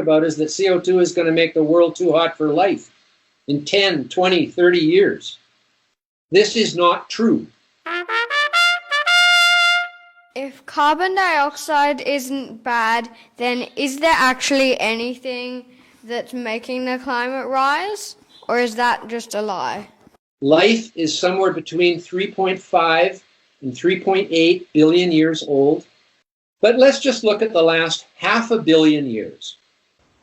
about is that CO2 is going to make the world too hot for life in 10, 20, 30 years. This is not true. If carbon dioxide isn't bad, then is there actually anything that's making the climate rise? Or is that just a lie? Life is somewhere between 3.5 and 3.8 billion years old. But let's just look at the last 500 million years.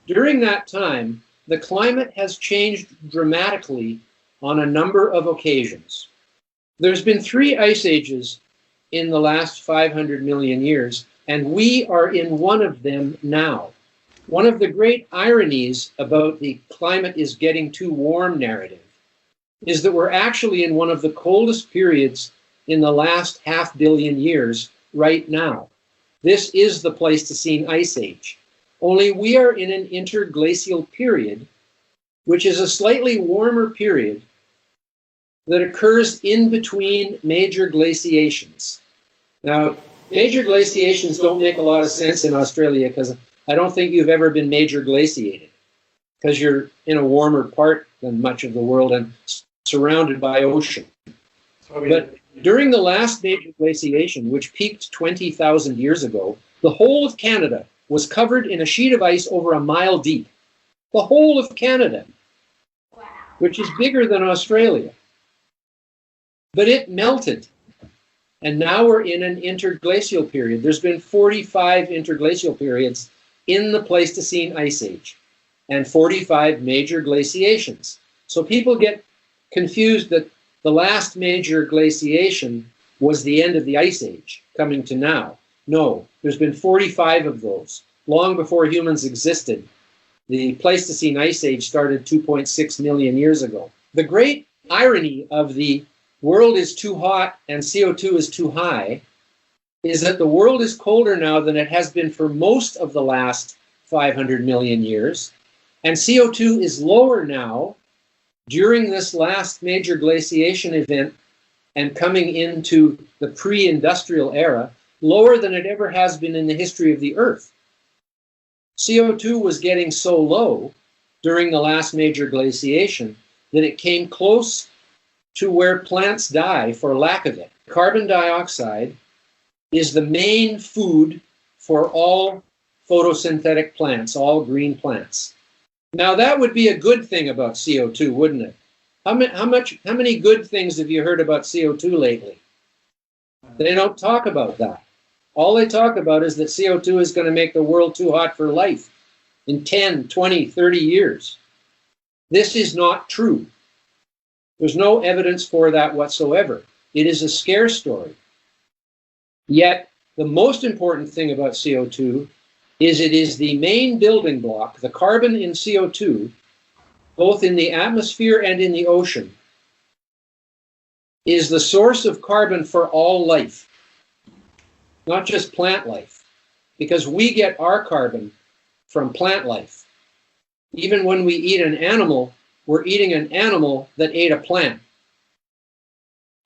During that time, the climate has changed dramatically on a number of occasions. There's been 3 ice ages in the last 500 million years, and we are in one of them now. One of the great ironies about the climate is getting too warm narrative is that we're actually in one of the coldest periods in the last 500 million years right now. This is the Pleistocene Ice Age. Only we are in an interglacial period, which is a slightly warmer period that occurs in between major glaciations. Now, major glaciations don't make a lot of sense in Australia because I don't think you've ever been major glaciated because you're in a warmer part than much of the world and surrounded by ocean. But during the last major glaciation, which peaked 20,000 years ago, the whole of Canada was covered in a sheet of ice over a mile deep. The whole of Canada, which is bigger than Australia. But it melted. And now we're in an interglacial period. There's been 45 interglacial periods in the Pleistocene Ice Age and 45 major glaciations. So people get confused that the last major glaciation was the end of the Ice Age, coming to now. No, there's been 45 of those, long before humans existed. The Pleistocene Ice Age started 2.6 million years ago. The great irony of the world is too hot and CO2 is too high is that the world is colder now than it has been for most of the last 500 million years, and CO2 is lower now during this last major glaciation event and coming into the pre-industrial era, lower than it ever has been in the history of the Earth. CO2 was getting so low during the last major glaciation that it came close to where plants die for lack of it. Carbon dioxide is the main food for all photosynthetic plants, all green plants. Now that would be a good thing about CO2, wouldn't it? How many good things have you heard about CO2 lately? They don't talk about that. All they talk about is that CO2 is going to make the world too hot for life in 10, 20, 30 years. This is not true. There's no evidence for that whatsoever. It is a scare story. Yet, the most important thing about CO2 is it is the main building block, the carbon in CO2, both in the atmosphere and in the ocean, is the source of carbon for all life, not just plant life, because we get our carbon from plant life. Even when we eat an animal, we're eating an animal that ate a plant.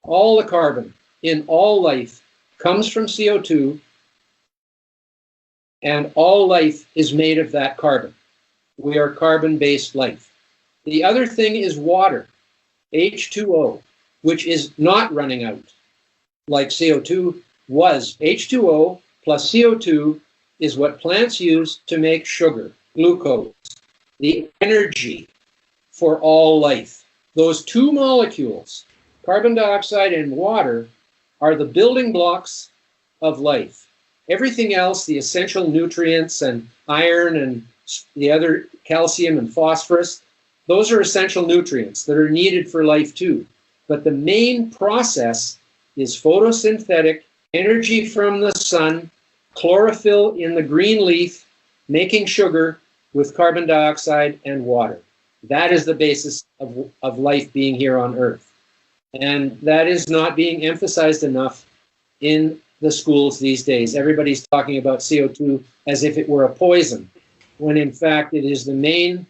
All the carbon in all life comes from CO2, and all life is made of that carbon. We are carbon-based life. The other thing is water, H2O, which is not running out like CO2 was. H2O plus CO2 is what plants use to make sugar, glucose, the energy for all life. Those two molecules, carbon dioxide and water, are the building blocks of life. Everything else, the essential nutrients and iron and the other calcium and phosphorus, those are essential nutrients that are needed for life too. But the main process is photosynthetic, energy from the sun, chlorophyll in the green leaf, making sugar with carbon dioxide and water. That is the basis of life being here on Earth. And that is not being emphasized enough in the schools these days. Everybody's talking about CO2 as if it were a poison, when in fact it is the main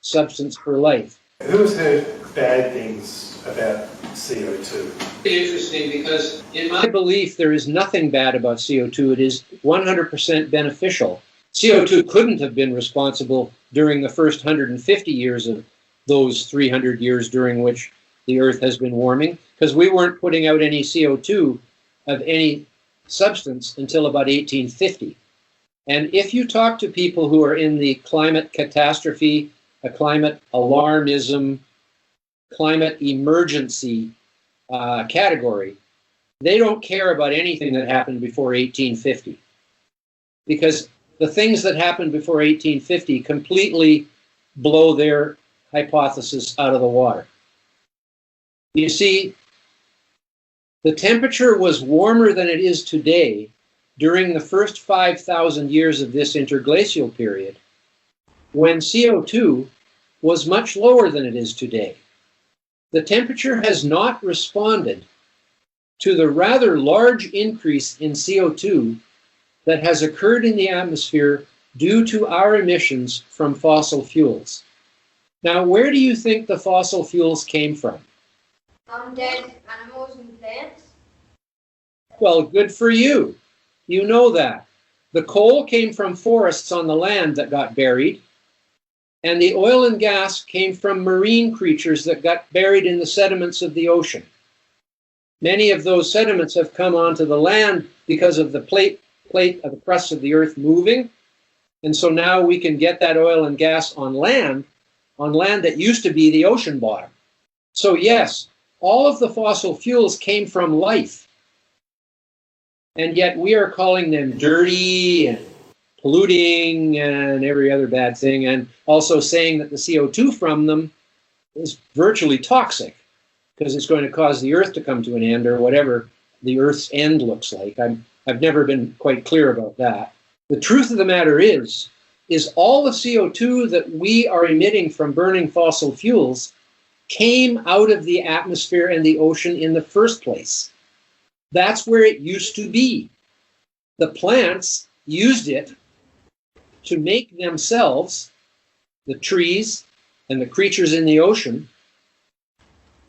substance for life. Who has heard bad things about CO2? Interesting, because in my belief there is nothing bad about CO2. It is 100% beneficial. CO2 couldn't have been responsible during the first 150 years of those 300 years during which the Earth has been warming, because we weren't putting out any CO2 of any substance until about 1850. And if you talk to people who are in the climate catastrophe, climate alarmism, climate emergency category, they don't care about anything that happened before 1850. Because the things that happened before 1850 completely blow their hypothesis out of the water. You see, the temperature was warmer than it is today during the first 5,000 years of this interglacial period, when CO2 was much lower than it is today. The temperature has not responded to the rather large increase in CO2 that has occurred in the atmosphere due to our emissions from fossil fuels. Now, where do you think the fossil fuels came from? Dead animals and plants. Well, good for you. You know that. The coal came from forests on the land that got buried, and the oil and gas came from marine creatures that got buried in the sediments of the ocean. Many of those sediments have come onto the land because of the plate of the crust of the Earth moving, and so now we can get that oil and gas on land that used to be the ocean bottom. So yes, all of the fossil fuels came from life, and yet we are calling them dirty and polluting and every other bad thing, and also saying that the CO2 from them is virtually toxic because it's going to cause the Earth to come to an end, or whatever the Earth's end looks like. I've never been quite clear about that. The truth of the matter is all the CO2 that we are emitting from burning fossil fuels came out of the atmosphere and the ocean in the first place. That's where it used to be. The plants used it to make themselves, the trees and the creatures in the ocean,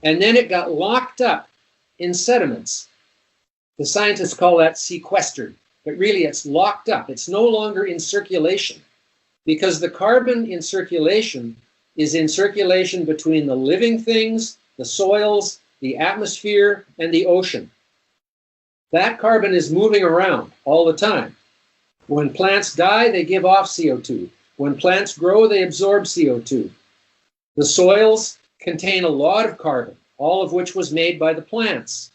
and then it got locked up in sediments. The scientists call that sequestered, but really it's locked up. It's no longer in circulation, because the carbon in circulation is in circulation between the living things, the soils, the atmosphere, and the ocean. That carbon is moving around all the time. When plants die, they give off CO2. When plants grow, they absorb CO2. The soils contain a lot of carbon, all of which was made by the plants.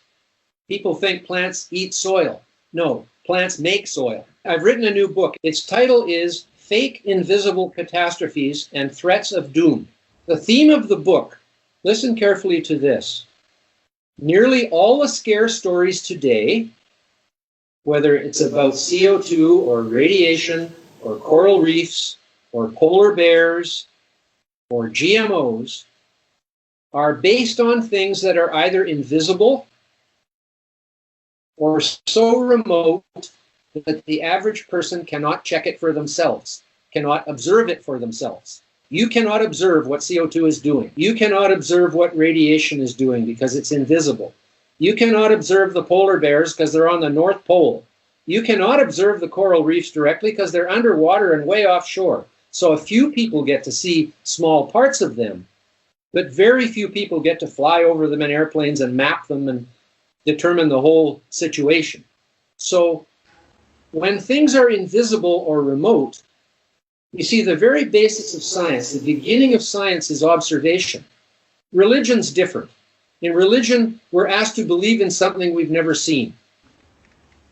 People think plants eat soil. No, plants make soil. I've written a new book. Its title is Fake Invisible Catastrophes and Threats of Doom. The theme of the book, listen carefully to this. Nearly all the scare stories today, whether it's about CO2 or radiation or coral reefs or polar bears or GMOs, are based on things that are either invisible or so remote that the average person cannot check it for themselves, cannot observe it for themselves. You cannot observe what CO2 is doing. You cannot observe what radiation is doing because it's invisible. You cannot observe the polar bears because they're on the North Pole. You cannot observe the coral reefs directly because they're underwater and way offshore. So a few people get to see small parts of them, but very few people get to fly over them in airplanes and map them and determine the whole situation. So when things are invisible or remote, you see, the very basis of science, the beginning of science, is observation. Religion's different. In religion, we're asked to believe in something we've never seen.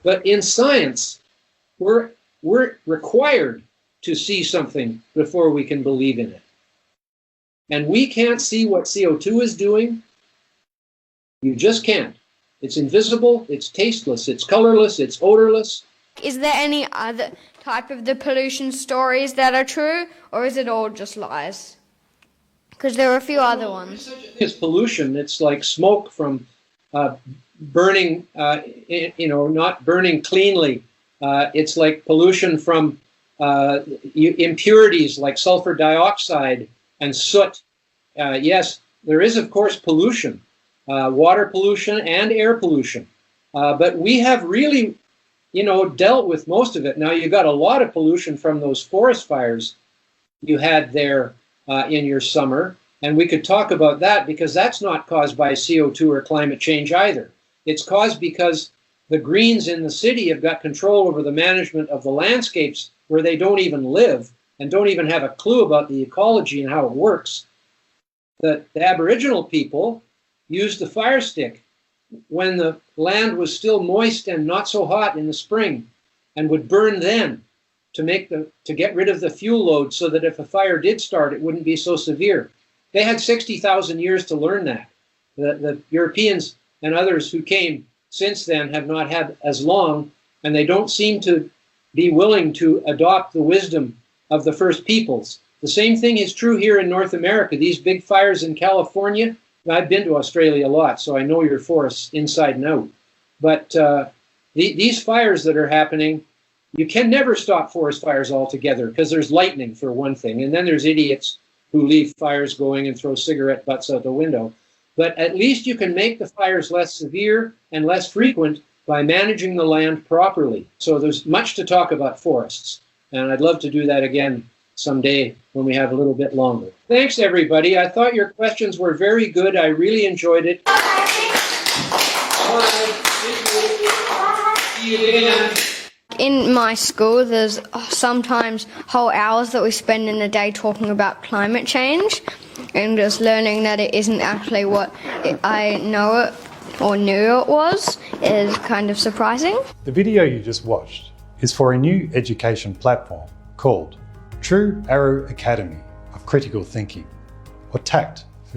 But in science, we're required to see something before we can believe in it. And we can't see what CO2 is doing. You just can't. It's invisible, it's tasteless, it's colorless, it's odorless. Is there any other type of the pollution stories that are true, or is it all just lies? Because there are a few other ones. It's pollution. It's like smoke from burning, not burning cleanly. It's like pollution from impurities like sulfur dioxide and soot. Yes, there is, of course, pollution, water pollution and air pollution. But we have really, dealt with most of it. Now, you got a lot of pollution from those forest fires you had there in your summer, and we could talk about that because that's not caused by CO2 or climate change either. It's caused because the Greens in the city have got control over the management of the landscapes where they don't even live and don't even have a clue about the ecology and how it works. The Aboriginal people used the fire stick when the land was still moist and not so hot in the spring, and would burn then to get rid of the fuel load so that if a fire did start, it wouldn't be so severe. They had 60,000 years to learn that. The Europeans and others who came since then have not had as long, and they don't seem to be willing to adopt the wisdom of the first peoples. The same thing is true here in North America. These big fires in California, I've been to Australia a lot, so I know your forests inside and out. But these fires that are happening, you can never stop forest fires altogether because there's lightning, for one thing, and then there's idiots who leave fires going and throw cigarette butts out the window. But at least you can make the fires less severe and less frequent by managing the land properly. So there's much to talk about forests, and I'd love to do that again someday when we have a little bit longer. Thanks, everybody. I thought your questions were very good. I really enjoyed it. See you again. In my school, there's sometimes whole hours that we spend in a day talking about climate change, and just learning that it isn't actually what I know it or knew it was is kind of surprising. The video you just watched is for a new education platform called True Arrow Academy of Critical Thinking, or TACT